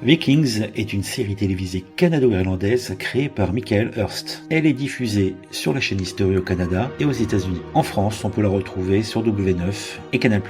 Vikings est une série télévisée canado-irlandaise créée par Michael Hurst. Elle est diffusée sur la chaîne History au Canada et aux États-Unis. En France, on peut la retrouver sur W9 et Canal+.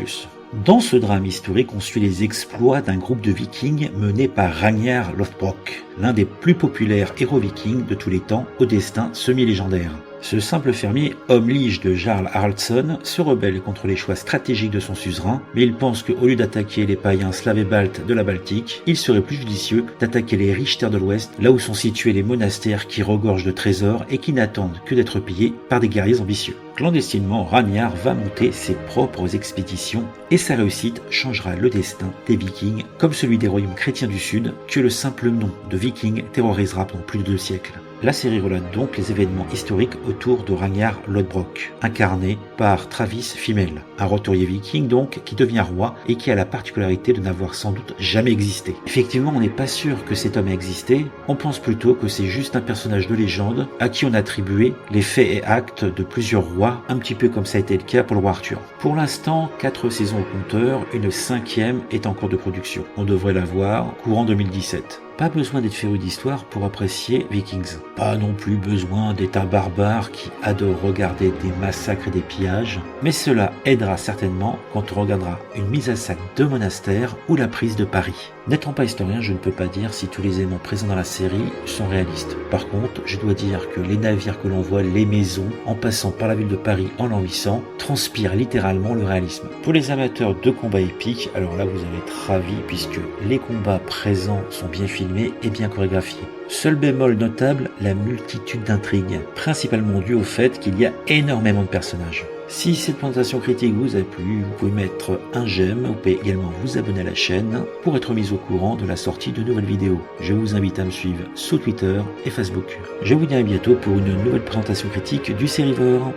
Dans ce drame historique, on suit les exploits d'un groupe de vikings mené par Ragnar Lothbrok, l'un des plus populaires héros vikings de tous les temps, au destin semi-légendaire. Ce simple fermier, homme lige de Jarl Haraldsson, se rebelle contre les choix stratégiques de son suzerain, mais il pense qu'au lieu d'attaquer les païens slaves et baltes de la Baltique, il serait plus judicieux d'attaquer les riches terres de l'Ouest, là où sont situés les monastères qui regorgent de trésors et qui n'attendent que d'être pillés par des guerriers ambitieux. Clandestinement, Ragnar va monter ses propres expéditions et sa réussite changera le destin des Vikings, comme celui des royaumes chrétiens du Sud, que le simple nom de Viking terrorisera pendant plus de 2 siècles. La série relate donc les événements historiques autour de Ragnar Lothbrok, incarné par Travis Fimmel, un roturier viking donc qui devient roi et qui a la particularité de n'avoir sans doute jamais existé. Effectivement, on n'est pas sûr que cet homme ait existé, on pense plutôt que c'est juste un personnage de légende à qui on a attribué les faits et actes de plusieurs rois, un petit peu comme ça a été le cas pour le roi Arthur. Pour l'instant, 4 saisons au compteur, une 5e est en cours de production. On devrait la voir courant 2017. Pas besoin d'être féru d'histoire pour apprécier Vikings. Pas non plus besoin d'être un barbare qui adore regarder des massacres et des pillages, mais cela aidera certainement quand on regardera une mise à sac de monastères ou la prise de Paris. N'étant pas historien, je ne peux pas dire si tous les éléments présents dans la série sont réalistes. Par contre, je dois dire que les navires que l'on voit, les maisons, en passant par la ville de Paris en l'an 800, transpirent littéralement le réalisme. Pour les amateurs de combats épiques, alors là vous allez être ravis puisque les combats présents sont bien filmés et bien chorégraphiés. Seul bémol notable, la multitude d'intrigues, principalement due au fait qu'il y a énormément de personnages. Si cette présentation critique vous a plu, vous pouvez mettre un j'aime, vous pouvez également vous abonner à la chaîne pour être mis au courant de la sortie de nouvelles vidéos. Je vous invite à me suivre sur Twitter et Facebook. Je vous dis à bientôt pour une nouvelle présentation critique du Sérivore.